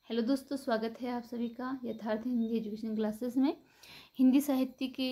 Hello दोस्तों, स्वागत है आप सभी का यथार्थ हिंदी एजुकेशन क्लासेस में। हिंदी साहित्य के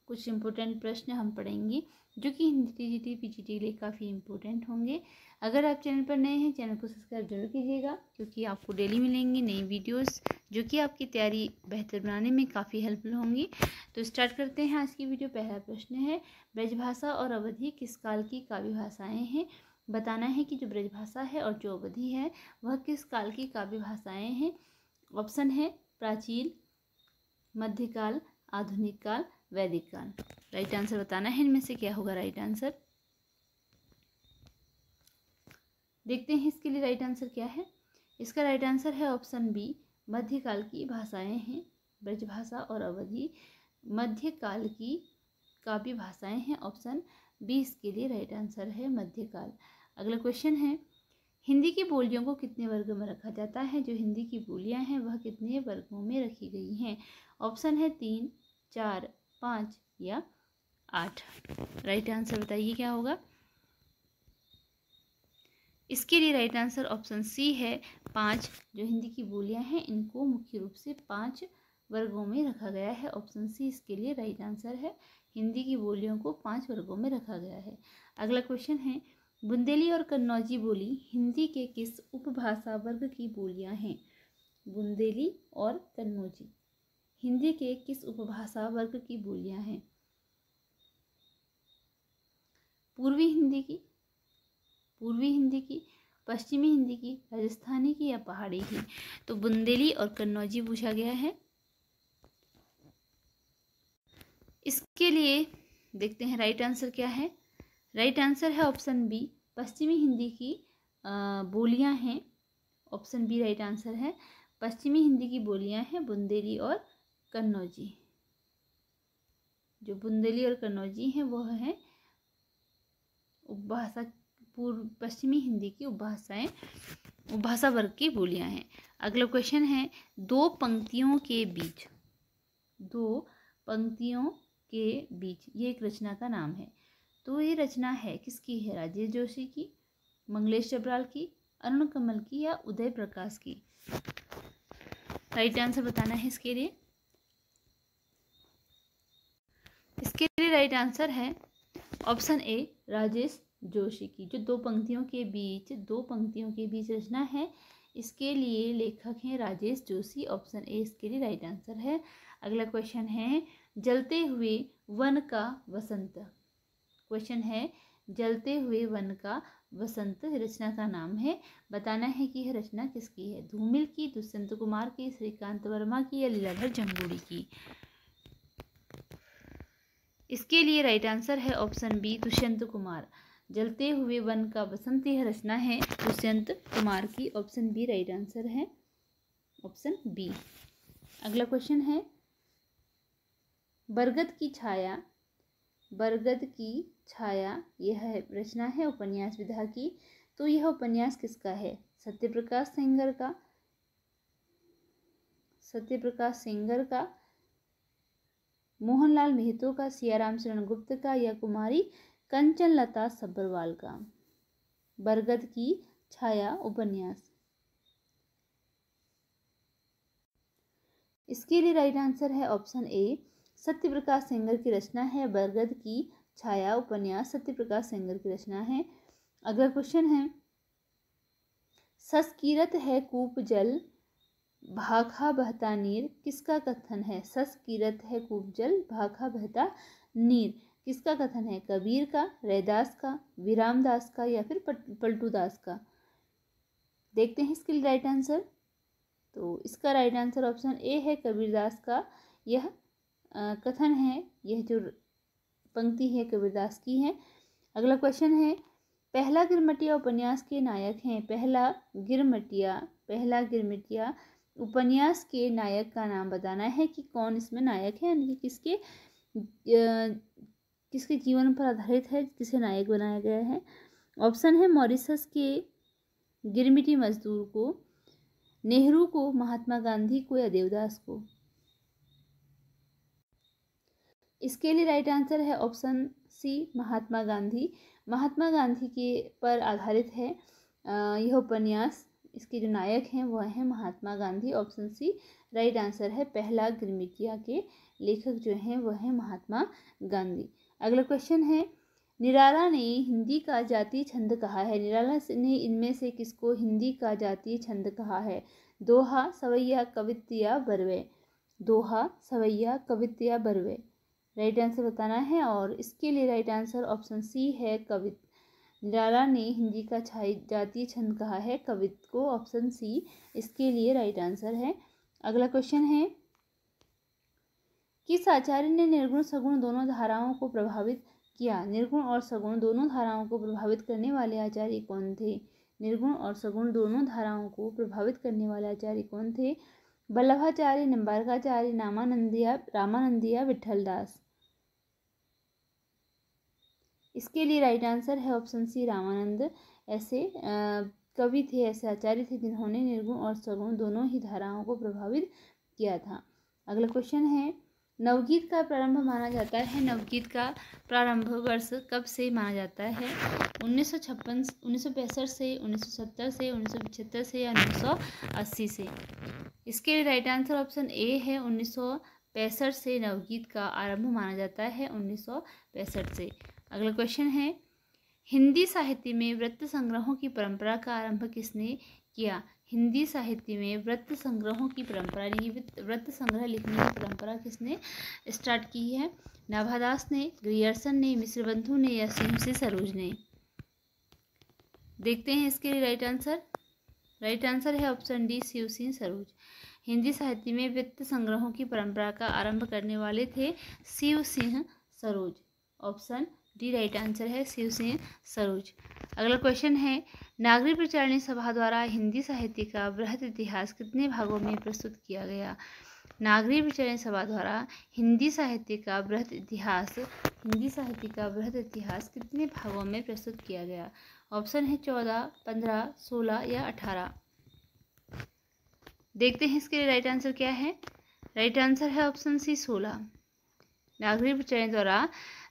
कुछ इम्पोर्टेंट प्रश्न हम पढ़ेंगे जो कि हिंदी टीजीटी पीजीटी के लिए काफ़ी इम्पोर्टेंट होंगे। अगर आप चैनल पर नए हैं, चैनल को सब्सक्राइब जरूर कीजिएगा क्योंकि आपको डेली मिलेंगी नई वीडियोस जो कि आपकी तैयारी बेहतर बनाने में काफ़ी हेल्पफुल होंगी। तो स्टार्ट करते हैं आज की वीडियो। पहला प्रश्न है, ब्रजभाषा और अवधी किस काल की काव्य भाषाएँ हैं? बताना है कि जो ब्रजभाषा है और जो अवधी है वह किस काल की काव्य भाषाएँ हैं। ऑप्शन है प्राचीन, मध्यकाल, आधुनिक काल, वैदिक काल। राइट आंसर बताना है इनमें से क्या होगा राइट आंसर। देखते हैं इसके लिए राइट आंसर क्या है। इसका राइट आंसर है ऑप्शन बी, मध्यकाल की भाषाएं हैं। ब्रजभाषा और अवधी मध्यकाल की काव्य भाषाएं हैं। ऑप्शन बी इसके लिए राइट आंसर है, मध्यकाल। अगला क्वेश्चन है, हिंदी की बोलियों को कितने वर्गों में रखा जाता है? जो हिंदी की बोलियां हैं वह कितने वर्गों में रखी गई हैं? ऑप्शन है 3, 4, 5 या 8। राइट आंसर बताइए क्या होगा। इसके लिए राइट आंसर ऑप्शन सी है 5। जो हिंदी की बोलियां हैं इनको मुख्य रूप से 5 वर्गों में रखा गया है। ऑप्शन सी इसके लिए राइट आंसर है। हिंदी की बोलियों को 5 वर्गों में रखा गया है। अगला क्वेश्चन है, बुंदेली और कन्नौजी बोली हिंदी के किस उपभाषा वर्ग की बोलियां हैं? बुंदेली और कन्नौजी हिंदी के किस उपभाषा वर्ग की बोलियां हैं? पूर्वी हिंदी की, पश्चिमी हिंदी की, राजस्थानी की या पहाड़ी की? तो बुंदेली और कन्नौजी पूछा गया है। इसके लिए देखते हैं राइट आंसर क्या है। राइट आंसर है ऑप्शन बी, पश्चिमी हिंदी की बोलियां हैं। ऑप्शन बी राइट आंसर है। पश्चिमी हिंदी की बोलियां हैं बुंदेली और कन्नौजी। जो बुंदेली और कन्नौजी हैं वह है उपभाषा, पश्चिमी हिंदी की उपभाषा वर्ग की बोलियां हैं। अगला क्वेश्चन है, दो पंक्तियों के बीच ये एक रचना का नाम है। तो ये रचना है किसकी है? राजेश जोशी की, मंगलेश चबराल की, अरुण कमल की या उदय प्रकाश की? राइट आंसर बताना है इसके लिए। इसके लिए राइट आंसर है ऑप्शन ए, राजेश जोशी की। जो दो पंक्तियों के बीच रचना है इसके लिए लेखक हैं राजेश जोशी। ऑप्शन ए इसके लिए राइट आंसर है। अगला क्वेश्चन है, जलते हुए वन का वसंत। क्वेश्चन है, जलते हुए वन का वसंत रचना का नाम है। बताना है कि यह रचना किसकी है? धूमिल की, दुष्यंत कुमार की, श्रीकांत वर्मा की या लीलाधर जम्बूरी की? इसके लिए राइट आंसर है ऑप्शन बी, दुष्यंत कुमार। जलते हुए वन का बसंत यह रचना है दुष्यंत कुमार की। ऑप्शन बी राइट आंसर है, ऑप्शन बी। अगला क्वेश्चन है, बरगद की छाया यह रचना है उपन्यास विधा की। तो यह उपन्यास किसका है? सत्यप्रकाश सेंगर का, मोहनलाल मेहतो का, सियाराम शरण गुप्त का या कुमारी कंचन लता सब्बरवाल का? बरगद की छाया उपन्यास। इसके लिए राइट आंसर है ऑप्शन ए, सत्यप्रकाश सेंगर की रचना है। बरगद की छाया उपन्यास सत्यप्रकाश सेंगर की रचना है। अगला क्वेश्चन है, ससकीरत है कूप जल भाखा बहता नीर किसका कथन है? ससकीरत है कूप जल भाखा बहता नीर किसका कथन है? कबीर का, रैदास का, विरामदास का या फिर पलटूदास का? देखते हैं इसके लिए राइट आंसर। तो इसका राइट आंसर ऑप्शन ए है, कबीरदास का यह कथन है। यह जो पंक्ति है कबीरदास की है। अगला क्वेश्चन है, पहला गिरमिटिया उपन्यास के नायक हैं। पहला गिरमिटिया उपन्यास के नायक का नाम बताना है कि कौन इसमें नायक है, यानी कि किसके जीवन पर आधारित है, किसे नायक बनाया गया है। ऑप्शन है मॉरिशस के गिरमिटी मजदूर को, नेहरू को, महात्मा गांधी को या देवदास को? इसके लिए राइट आंसर है ऑप्शन सी, महात्मा गांधी के पर आधारित है यह उपन्यास। इसके जो नायक हैं वह हैं Mahatma Gandhi. Option C right answer है। पहला गिरमिटिया के लेखक जो हैं वह हैं महात्मा गांधी। अगला क्वेश्चन है, निराला ने हिंदी का जातीय छंद कहा है। निराला ने इनमें से किसको हिंदी का जातीय छंद कहा है? दोहा, सवैया, कवित्त या बरवे? दोहा, सवैया, कवित्त या बरवे? राइट आंसर बताना है और इसके लिए राइट आंसर ऑप्शन सी है कवित्त। निराला ने हिंदी का जातीय छंद कहा है कवित्त को। ऑप्शन सी इसके लिए राइट आंसर है। अगला क्वेश्चन है, किस आचार्य ने निर्गुण सगुण दोनों धाराओं को प्रभावित किया? निर्गुण और सगुण दोनों धाराओं को प्रभावित करने वाले आचार्य कौन थे? निर्गुण और सगुण दोनों धाराओं को प्रभावित करने वाले आचार्य कौन थे? वल्लभाचार्य, निम्बार्काचार्य, रामानंदिया, विठलदास? इसके लिए राइट आंसर है ऑप्शन सी रामानंद। ऐसे कवि थे, ऐसे आचार्य थे जिन्होंने निर्गुण और सगुण दोनों ही धाराओं को प्रभावित किया था। अगला क्वेश्चन है, नवगीत का प्रारंभ माना जाता है। नवगीत का प्रारंभ वर्ष कब से माना जाता है? 1956, 1965 से, 1970 से, 1975 से या 1980 से? इसके लिए राइट आंसर ऑप्शन ए है 1965 से नवगीत का आरंभ माना जाता है, 1965 से। अगला क्वेश्चन है, हिंदी साहित्य में वृत्त संग्रहों की परंपरा का आरंभ किसने किया? हिंदी साहित्य में वृत्त संग्रहों की परंपरा यानी वृत्त संग्रह लिखने की परंपरा किसने स्टार्ट की है? नाभादास ने, ग्रियर्सन ने, मिश्रबंधु ने या सिंह सरोज ने? देखते हैं इसके लिए राइट आंसर। राइट आंसर है ऑप्शन डी शिव सिंह सरोज। हिंदी साहित्य में वृत्त संग्रहों की परंपरा का आरंभ करने वाले थे Shiv Singh Saroj. Option D right answer है शिव सिंह सरोज। अगला क्वेश्चन है, नागरिक प्रचारणी सभा द्वारा हिंदी साहित्य का बृहद इतिहास कितने भागों में प्रस्तुत किया गया? नागरिक प्रचारणी सभा द्वारा हिंदी साहित्य का बृहद इतिहास कितने भागों में प्रस्तुत किया गया? ऑप्शन है 14, 15, 16 या 18? देखते हैं इसके लिए राइट आंसर क्या है। राइट आंसर है ऑप्शन सी 16। नागरिक प्रचारणी द्वारा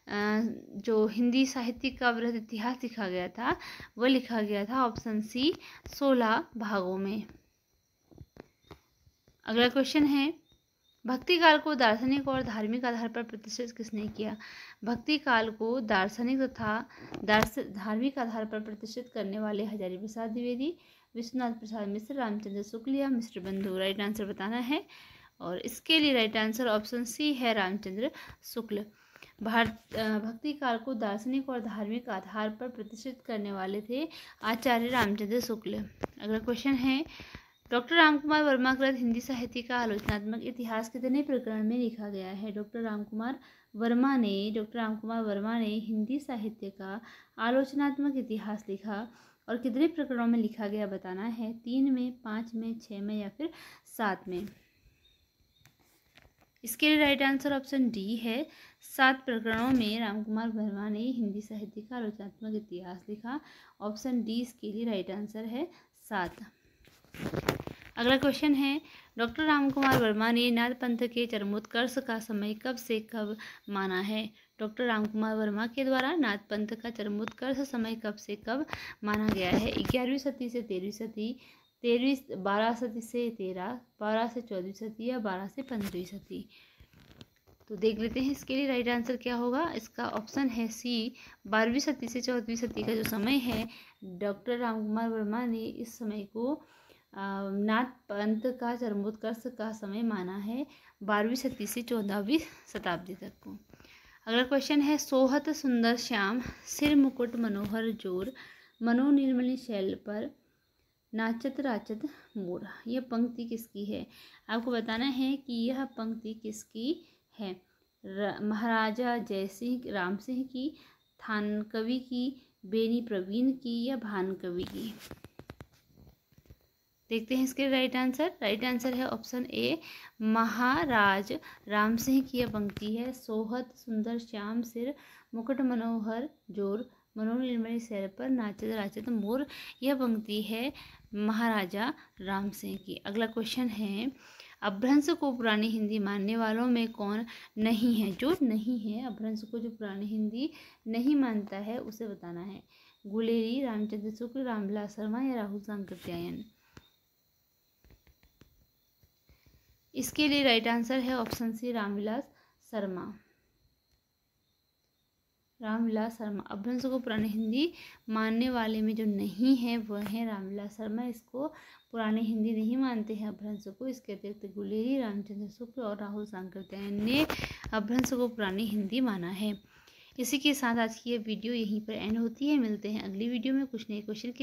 जो हिंदी साहित्य का बृहद इतिहास लिखा गया था वह लिखा गया था ऑप्शन सी 16 भागों में। अगला क्वेश्चन है, भक्ति काल को दार्शनिक और धार्मिक आधार पर प्रतिष्ठित किसने किया? भक्ति काल को दार्शनिक तथा धार्मिक आधार पर प्रतिष्ठित करने वाले हजारी प्रसाद द्विवेदी, विश्वनाथ प्रसाद मिश्र, रामचंद्र शुक्ल या मिश्रबंधु? राइट आंसर बताना है और इसके लिए राइट आंसर ऑप्शन सी है रामचंद्र शुक्ल। भक्ति काल को दार्शनिक और धार्मिक आधार पर प्रतिष्ठित करने वाले थे आचार्य रामचंद्र शुक्ल। अगला क्वेश्चन है, डॉक्टर रामकुमार वर्मा कृत हिंदी साहित्य का आलोचनात्मक इतिहास कितने प्रकरण में लिखा गया है? डॉक्टर रामकुमार वर्मा ने हिंदी साहित्य का आलोचनात्मक इतिहास लिखा और कितने प्रकरणों में लिखा गया बताना है। 3 में, 5 में, 6 में या फिर 7 में? इसके लिए राइट आंसर ऑप्शन डी है 7 प्रकरणों में रामकुमार वर्मा ने हिंदी साहित्य का आलोचनात्मक इतिहास लिखा। ऑप्शन डी इसके लिए राइट आंसर है 7। अगला क्वेश्चन है, डॉक्टर रामकुमार वर्मा ने नाथ पंथ के चरमोत्कर्ष का समय कब से कब माना है? डॉक्टर रामकुमार वर्मा के द्वारा नाथ पंथ का चरमोत्कर्ष समय कब से कब माना गया है? 11वीं सदी से 13वीं सदी, 12 सदी से 13, 12 से 14वीं सदी या 12 से 15वीं सदी? तो देख लेते हैं इसके लिए राइट आंसर क्या होगा। इसका ऑप्शन है सी 12वीं सदी से 14वीं सदी का जो समय है डॉक्टर रामकुमार वर्मा ने इस समय को नाथ पंथ का चरमोत्कर्ष का समय माना है 12वीं सदी से 14वीं शताब्दी तक को। अगला क्वेश्चन है, सोहत सुंदर श्याम सिर मुकुट मनोहर जोर मनो नीलमणि शैल पर नाचत राचत मोर। यह पंक्ति किसकी है? आपको बताना है कि यह पंक्ति किसकी है। महाराजा जयसिंह राम सिंह की, थान कवि की, बेनी प्रवीण की या भान कवि की? देखते हैं इसके राइट आंसर। राइट आंसर है ऑप्शन ए महाराज राम सिंह की यह पंक्ति है। सोहत सुंदर श्याम सिर मुकुट मनोहर जोर मनो नीलमणि शैल पर नाचत राचत मोर, यह पंक्ति है महाराजा राम सिंह की। अगला क्वेश्चन है, अपभ्रंश को पुरानी हिंदी मानने वालों में कौन नहीं है? जो नहीं है अपभ्रंश को, जो पुरानी हिंदी नहीं मानता है उसे बताना है। गुलेरी, रामचंद्र शुक्ल, रामविलास शर्मा या राहुल सांकृत्यायन? इसके लिए राइट आंसर है ऑप्शन सी, रामविलास शर्मा। रामविलास शर्मा अपभ्रंश को पुरानी हिंदी मानने वाले में जो नहीं है वह है रामविलास शर्मा। इसको पुरानी हिंदी नहीं मानते हैं अपभ्रंश को। इसके अतिरिक्त गुलेरी, रामचंद्र शुक्ल और राहुल सांकृत्यायन ने अपभ्रंश को पुरानी हिंदी माना है। इसी के साथ आज की ये वीडियो यहीं पर एंड होती है। मिलते हैं अगली वीडियो में कुछ नए क्वेश्चन के